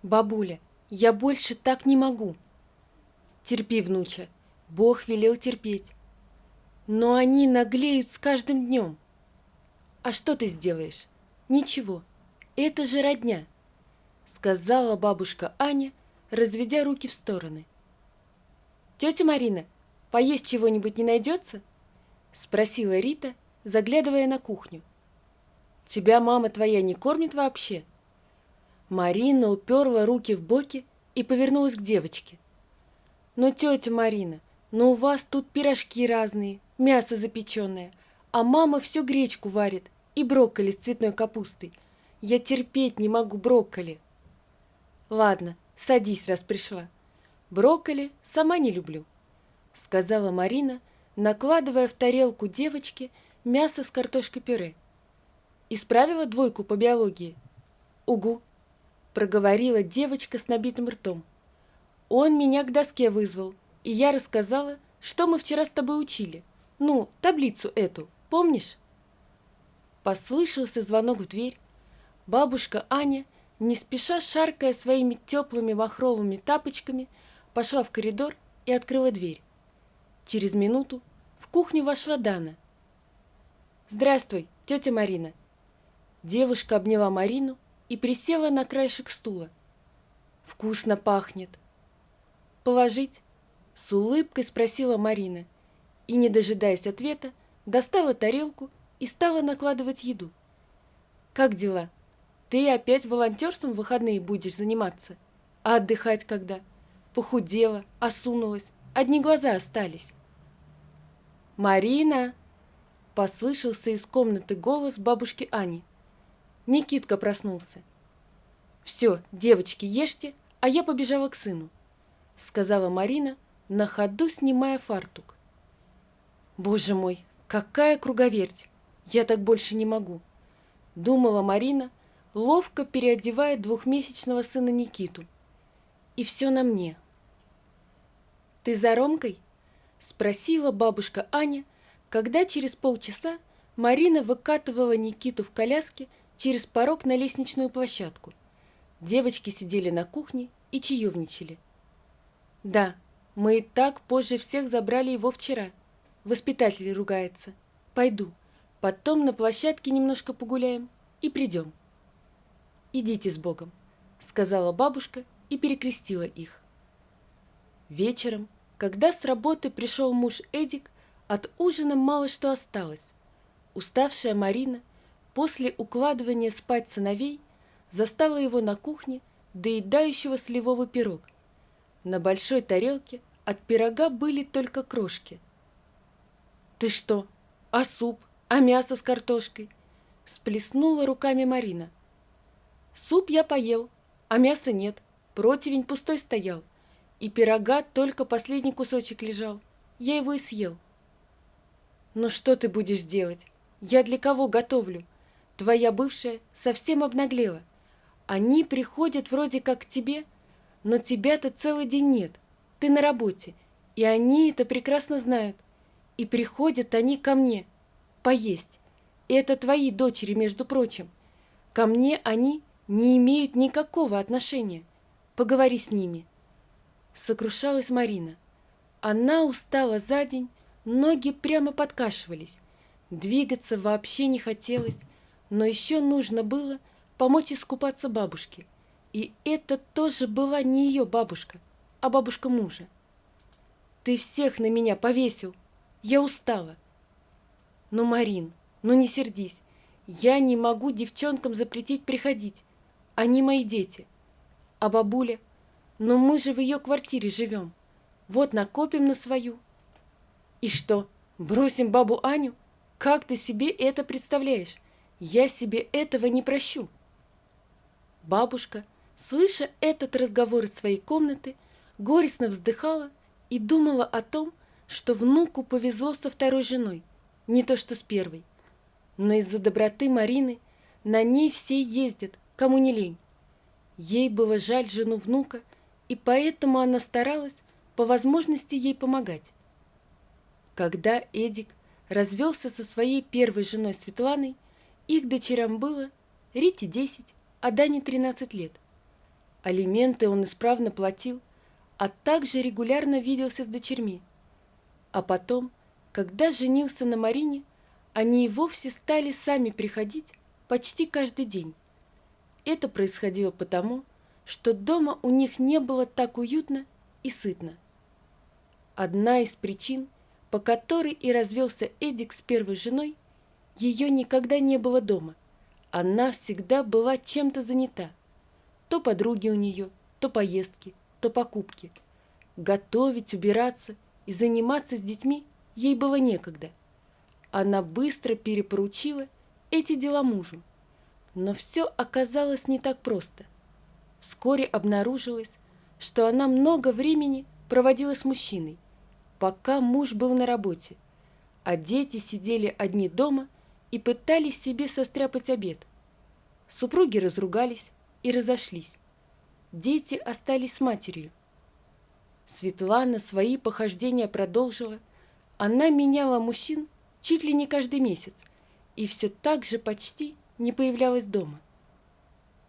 Бабуля, я больше так не могу. Терпи, внуча, Бог велел терпеть. Но они наглеют с каждым днем. А что ты сделаешь? Ничего, это же родня, сказала бабушка Аня, разведя руки в стороны. Тетя Марина, поесть чего-нибудь не найдется? Спросила Рита, заглядывая на кухню. Тебя мама твоя не кормит вообще? Марина уперла руки в боки и повернулась к девочке. «Ну, тетя Марина, ну у вас тут пирожки разные, мясо запеченное, а мама всю гречку варит и брокколи с цветной капустой. Я терпеть не могу брокколи». «Ладно, садись, раз пришла. Брокколи сама не люблю», — сказала Марина, накладывая в тарелку девочки мясо с картошкой-пюре. «Исправила двойку по биологии?» «Угу», — проговорила девочка с набитым ртом. «Он меня к доске вызвал, и я рассказала, что мы вчера с тобой учили. Ну, таблицу эту, помнишь?» Послышался звонок в дверь. Бабушка Аня, не спеша шаркая своими теплыми махровыми тапочками, пошла в коридор и открыла дверь. Через минуту в кухню вошла Дана. «Здравствуй, тетя Марина!» Девушка обняла Марину и присела на краешек стула. «Вкусно пахнет!» «Положить?» — с улыбкой спросила Марина и, не дожидаясь ответа, достала тарелку и стала накладывать еду. «Как дела? Ты опять волонтерством в выходные будешь заниматься? А отдыхать когда? Похудела, осунулась, одни глаза остались». «Марина!» — послышался из комнаты голос бабушки Ани. Никитка проснулся. «Все, девочки, ешьте, а я побежала к сыну», — сказала Марина, на ходу снимая фартук. «Боже мой, какая круговерть! Я так больше не могу», — думала Марина, ловко переодевая двухмесячного сына Никиту. «И все на мне». «Ты за Ромкой?» — спросила бабушка Аня, когда через полчаса Марина выкатывала Никиту в коляске через порог на лестничную площадку. Девочки сидели на кухне и чаевничали. «Да, мы и так позже всех забрали его вчера. Воспитатель ругается. Пойду. Потом на площадке немножко погуляем и придем». «Идите с Богом», — сказала бабушка и перекрестила их. Вечером, когда с работы пришел муж Эдик, от ужина мало что осталось. Уставшая Марина после укладывания спать сыновей застала его на кухне, доедающего сливовый пирог. На большой тарелке от пирога были только крошки. «Ты что? А суп? А мясо с картошкой?» — всплеснула руками Марина. «Суп я поел, а мяса нет, противень пустой стоял, и пирога только последний кусочек лежал, я его и съел». «Ну что ты будешь делать? Я для кого готовлю? Твоя бывшая совсем обнаглела. Они приходят вроде как к тебе, но тебя-то целый день нет, ты на работе, и они это прекрасно знают. И приходят они ко мне поесть. И это твои дочери, между прочим. Ко мне они не имеют никакого отношения. Поговори с ними». Сокрушалась Марина. Она устала за день, ноги прямо подкашивались. Двигаться вообще не хотелось, но еще нужно было помочь искупаться бабушке. И это тоже была не ее бабушка, а бабушка мужа. «Ты всех на меня повесил. Я устала». «Ну, Марин, ну не сердись. Я не могу девчонкам запретить приходить. Они мои дети. А бабуля? Но мы же в ее квартире живем. Вот накопим на свою». «И что, бросим бабу Аню? Как ты себе это представляешь? Я себе этого не прощу». Бабушка, слыша этот разговор из своей комнаты, горестно вздыхала и думала о том, что внуку повезло со второй женой, не то что с первой. Но из-за доброты Марины на ней все ездят, кому не лень. Ей было жаль жену внука, и поэтому она старалась по возможности ей помогать. Когда Эдик развелся со своей первой женой Светланой, их дочерям было Рите 10, а Дане 13 лет. Алименты он исправно платил, а также регулярно виделся с дочерьми. А потом, когда женился на Марине, они и вовсе стали сами приходить почти каждый день. Это происходило потому, что дома у них не было так уютно и сытно. Одна из причин, по которой и развелся Эдик с первой женой, ее никогда не было дома. Она всегда была чем-то занята. То подруги у нее, то поездки, то покупки. Готовить, убираться и заниматься с детьми ей было некогда. Она быстро перепоручила эти дела мужу. Но все оказалось не так просто. Вскоре обнаружилось, что она много времени проводила с мужчиной, пока муж был на работе, а дети сидели одни дома и пытались себе состряпать обед. Супруги разругались и разошлись. Дети остались с матерью. Светлана свои похождения продолжила. Она меняла мужчин чуть ли не каждый месяц и все так же почти не появлялась дома.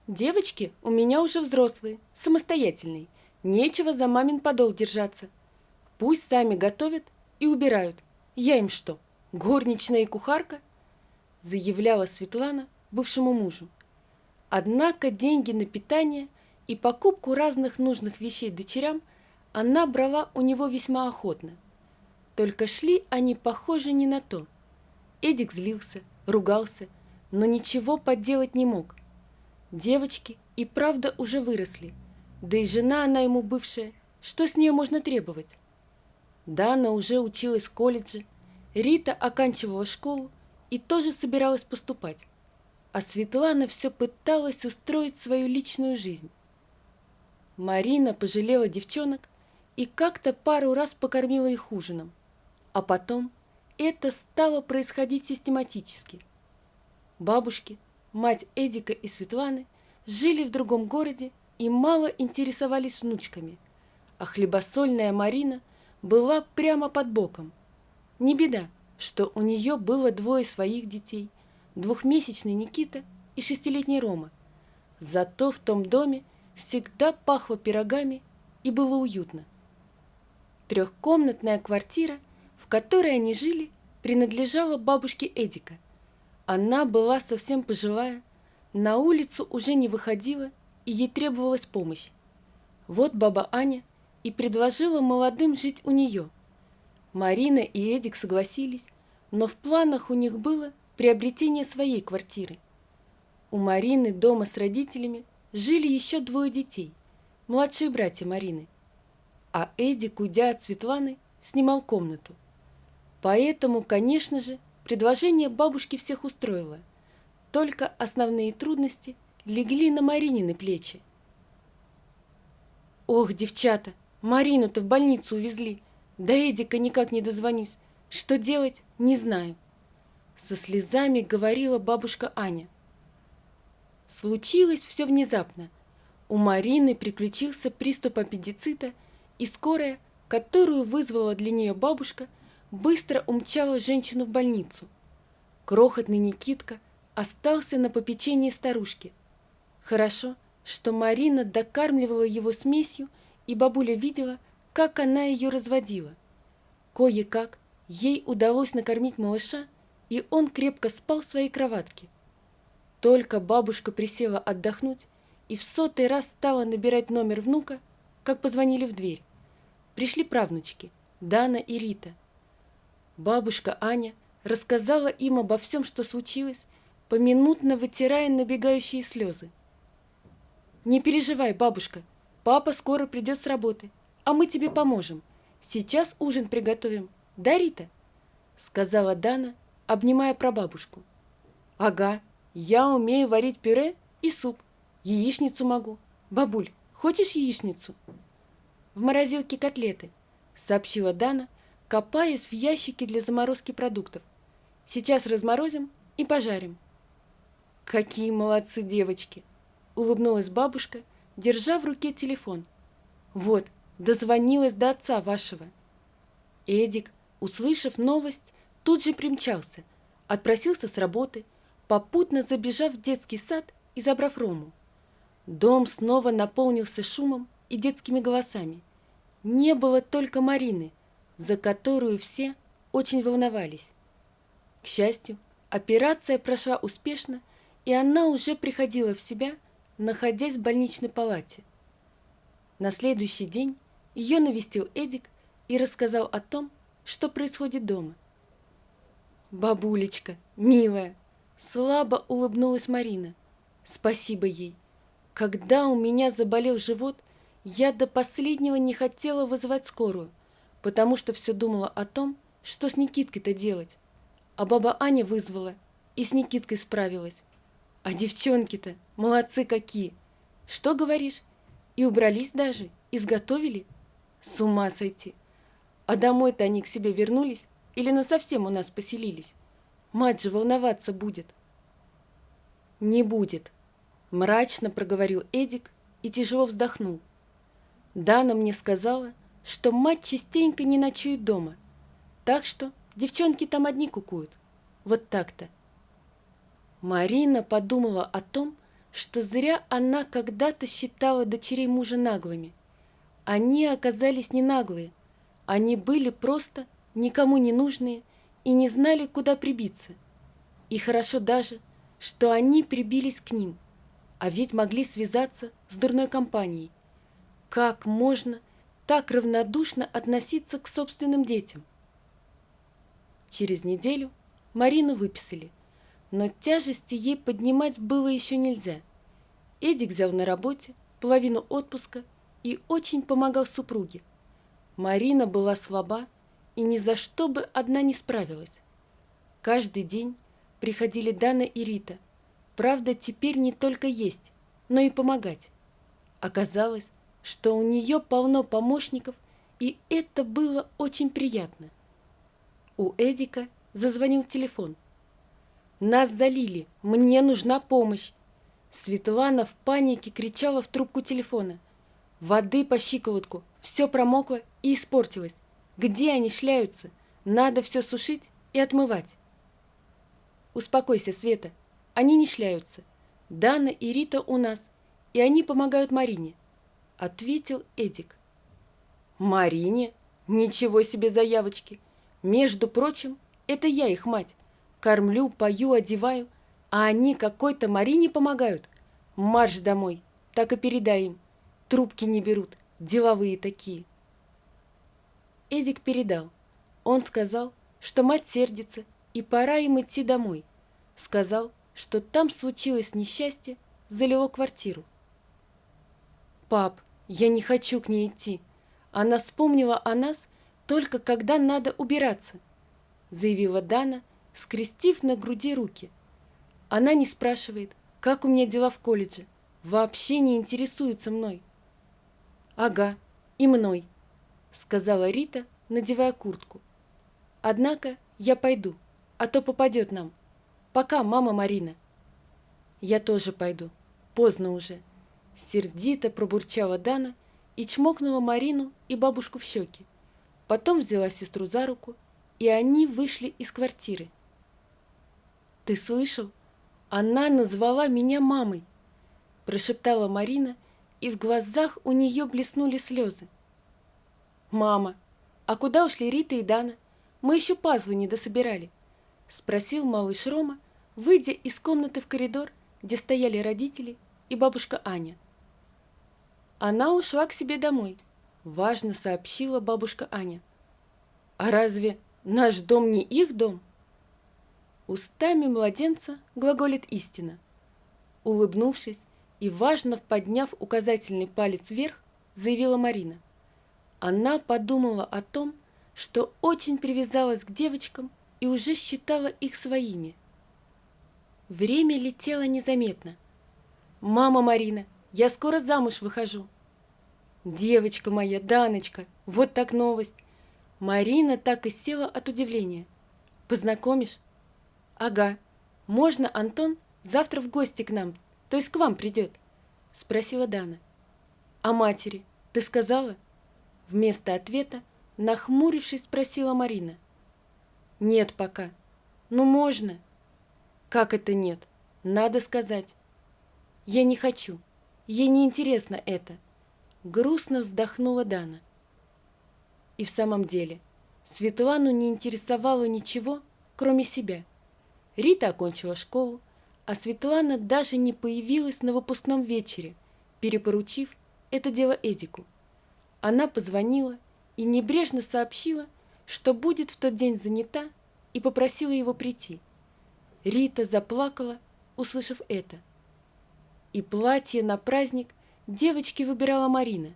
«Девочки у меня уже взрослые, самостоятельные, нечего за мамин подол держаться. Пусть сами готовят и убирают. Я им что, горничная и кухарка?» заявляла Светлана бывшему мужу. Однако деньги на питание и покупку разных нужных вещей дочерям она брала у него весьма охотно. Только шли они, похоже, не на то. Эдик злился, ругался, но ничего поделать не мог. Девочки и правда уже выросли, да и жена она ему бывшая, что с нее можно требовать? Дана уже училась в колледже, Рита оканчивала школу и тоже собиралась поступать, а Светлана все пыталась устроить свою личную жизнь. Марина пожалела девчонок и как-то пару раз покормила их ужином, а потом это стало происходить систематически. Бабушки, мать Эдика и Светланы, жили в другом городе и мало интересовались внучками, а хлебосольная Марина была прямо под боком. Не беда, что у нее было двое своих детей, двухмесячный Никита и шестилетний Рома. Зато в том доме всегда пахло пирогами и было уютно. Трехкомнатная квартира, в которой они жили, принадлежала бабушке Эдика. Она была совсем пожилая, на улицу уже не выходила, и ей требовалась помощь. Вот баба Аня и предложила молодым жить у нее. Марина и Эдик согласились, но в планах у них было приобретение своей квартиры. У Марины дома с родителями жили еще двое детей, младшие братья Марины. А Эдик, уйдя от Светланы, снимал комнату. Поэтому, конечно же, предложение бабушки всех устроило. Только основные трудности легли на Маринины плечи. «Ох, девчата, Марину-то в больницу увезли, до Эдика никак не дозвонюсь. Что делать, не знаю», — со слезами говорила бабушка Аня. Случилось все внезапно. У Марины приключился приступ аппендицита, и скорая, которую вызвала для нее бабушка, быстро умчала женщину в больницу. Крохотный Никитка остался на попечении старушки. Хорошо, что Марина докармливала его смесью, и бабуля видела, как она ее разводила. Кое-как ей удалось накормить малыша, и он крепко спал в своей кроватке. Только бабушка присела отдохнуть и в 100-й раз стала набирать номер внука, как позвонили в дверь. Пришли правнучки Дана и Рита. Бабушка Аня рассказала им обо всем, что случилось, поминутно вытирая набегающие слезы. «Не переживай, бабушка, папа скоро придет с работы, а мы тебе поможем. Сейчас ужин приготовим, да, Рита?» сказала Дана, обнимая прабабушку. «Ага, я умею варить пюре и суп, яичницу могу. Бабуль, хочешь яичницу?» «В морозилке котлеты», сообщила Дана, копаясь в ящике для заморозки продуктов. «Сейчас разморозим и пожарим». «Какие молодцы девочки!» улыбнулась бабушка, держа в руке телефон. «Вот, дозвонилась до отца вашего». Эдик, услышав новость, тут же примчался, отпросился с работы, попутно забежав в детский сад и забрав Рому. Дом снова наполнился шумом и детскими голосами. Не было только Марины, за которую все очень волновались. К счастью, операция прошла успешно, и она уже приходила в себя, находясь в больничной палате. На следующий день ее навестил Эдик и рассказал о том, что происходит дома. «Бабулечка, милая!» – слабо улыбнулась Марина. «Спасибо ей. Когда у меня заболел живот, я до последнего не хотела вызывать скорую, потому что все думала о том, что с Никиткой-то делать. А баба Аня вызвала и с Никиткой справилась. А девчонки-то молодцы какие! Что говоришь? И убрались даже, изготовили? С ума сойти! А домой-то они к себе вернулись или насовсем у нас поселились? Мать же волноваться будет». «Не будет», – мрачно проговорил Эдик и тяжело вздохнул. «Дана мне сказала, что мать частенько не ночует дома, так что девчонки там одни кукуют. Вот так-то». Марина подумала о том, что зря она когда-то считала дочерей мужа наглыми. Они оказались не наглые, они были просто никому не нужные и не знали, куда прибиться. И хорошо даже, что они прибились к ним, а ведь могли связаться с дурной компанией. Как можно так равнодушно относиться к собственным детям? Через неделю Марину выписали, но тяжести ей поднимать было еще нельзя. Эдик взял на работе половину отпуска и очень помогал супруге. Марина была слаба и ни за что бы одна не справилась. Каждый день приходили Дана и Рита. Правда, теперь не только есть, но и помогать. Оказалось, что у нее полно помощников, и это было очень приятно. У Эдика зазвонил телефон. «Нас залили, мне нужна помощь!» Светлана в панике кричала в трубку телефона. «Воды по щиколотку, все промокло и испортилось. Где они шляются? Надо все сушить и отмывать». «Успокойся, Света, они не шляются. Дана и Рита у нас, и они помогают Марине», — ответил Эдик. «Марине? Ничего себе заявочки! Между прочим, это я их мать. Кормлю, пою, одеваю, а они какой-то Марине помогают. Марш домой, так и передай им. Трубки не берут, деловые такие». Эдик передал. Он сказал, что мать сердится, и пора им идти домой. Сказал, что там случилось несчастье, залило квартиру. «Пап, я не хочу к ней идти. Она вспомнила о нас только когда надо убираться», заявила Дана, скрестив на груди руки. «Она не спрашивает, как у меня дела в колледже, вообще не интересуется мной». «Ага, и мной», сказала Рита, надевая куртку. «Однако я пойду, а то попадет нам. Пока, мама Марина». «Я тоже пойду, поздно уже», сердито пробурчала Дана и чмокнула Марину и бабушку в щеки. Потом взяла сестру за руку, и они вышли из квартиры. «Ты слышал? Она назвала меня мамой», прошептала Марина, и в глазах у нее блеснули слезы. «Мама, а куда ушли Рита и Дана? Мы еще пазлы не дособирали», спросил малыш Рома, выйдя из комнаты в коридор, где стояли родители и бабушка Аня. «Она ушла к себе домой», важно сообщила бабушка Аня. «А разве наш дом не их дом?» Устами младенца глаголит истина. Улыбнувшись и важно подняв указательный палец вверх, заявила Марина. Она подумала о том, что очень привязалась к девочкам и уже считала их своими. Время летело незаметно. «Мама Марина, я скоро замуж выхожу». «Девочка моя, Даночка, вот так новость». Марина так и села от удивления. «Познакомишь?» «Ага. Можно Антон завтра в гости к нам, то есть к вам придет?» Спросила Дана. «А матери ты сказала?» Вместо ответа, нахмурившись, спросила Марина. «Нет пока. Ну можно». «Как это нет? Надо сказать». «Я не хочу. ей не интересно это. Грустно вздохнула Дана. И в самом деле, Светлану не интересовало ничего, кроме себя. Рита окончила школу, а Светлана даже не появилась на выпускном вечере, перепоручив это дело Эдику. Она позвонила и небрежно сообщила, что будет в тот день занята, и попросила его прийти. Рита заплакала, услышав это. И платье на праздник девочке выбирала Марина.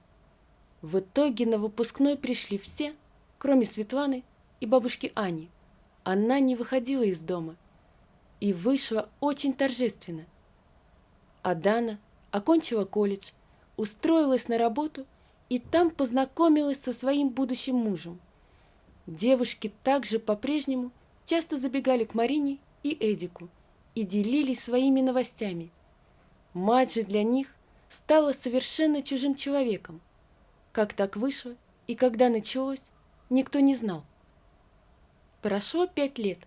В итоге на выпускной пришли все, кроме Светланы и бабушки Ани. Она не выходила из дома и вышла очень торжественно. А Дана окончила колледж, устроилась на работу и там познакомилась со своим будущим мужем. Девушки также по-прежнему часто забегали к Марине и Эдику и делились своими новостями. Мать же для них стала совершенно чужим человеком. Как так вышло и когда началось, никто не знал. Прошло 5 лет.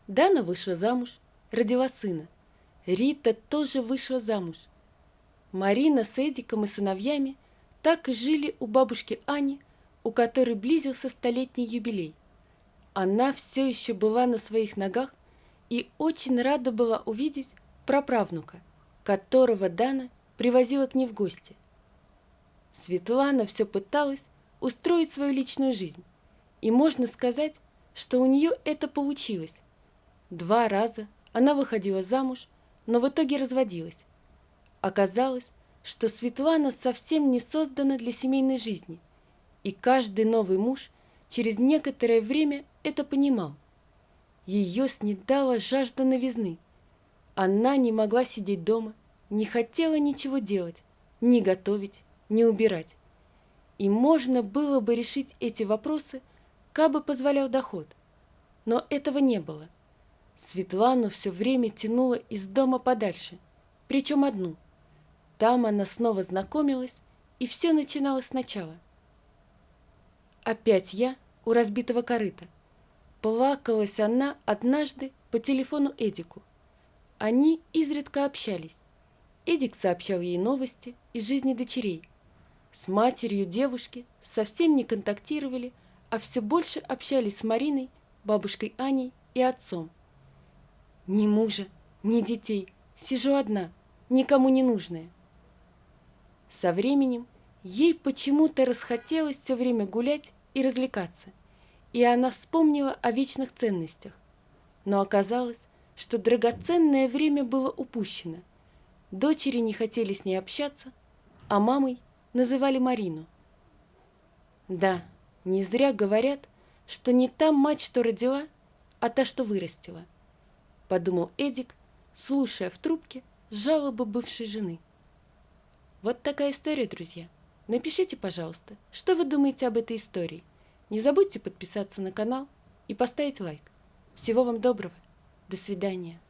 Дана вышла замуж, родила сына. Рита тоже вышла замуж. Марина с Эдиком и сыновьями так и жили у бабушки Ани, у которой близился столетний юбилей. Она все еще была на своих ногах и очень рада была увидеть праправнука, которого Дана привозила к ней в гости. Светлана все пыталась устроить свою личную жизнь, и можно сказать, что у нее это получилось. 2 раза она выходила замуж, но в итоге разводилась. Оказалось, что Светлана совсем не создана для семейной жизни, и каждый новый муж через некоторое время это понимал. Ее снедала жажда новизны. Она не могла сидеть дома, не хотела ничего делать, ни готовить, ни убирать. И можно было бы решить эти вопросы, кабы позволял доход. Но этого не было. Светлану все время тянуло из дома подальше, причем одну. Там она снова знакомилась, и все начиналось сначала. Опять я у разбитого корыта. Плакалась она однажды по телефону Эдику. Они изредка общались. Эдик сообщал ей новости из жизни дочерей. С матерью девушки совсем не контактировали, а все больше общались с Мариной, бабушкой Аней и отцом. Ни мужа, ни детей, сижу одна, никому не нужная. Со временем ей почему-то расхотелось все время гулять и развлекаться, и она вспомнила о вечных ценностях. Но оказалось, что драгоценное время было упущено. Дочери не хотели с ней общаться, а мамой называли Марину. Да, не зря говорят, что не та мать, что родила, а та, что вырастила, подумал Эдик, слушая в трубке жалобы бывшей жены. Вот такая история, друзья. Напишите, пожалуйста, что вы думаете об этой истории. Не забудьте подписаться на канал и поставить лайк. Всего вам доброго. До свидания.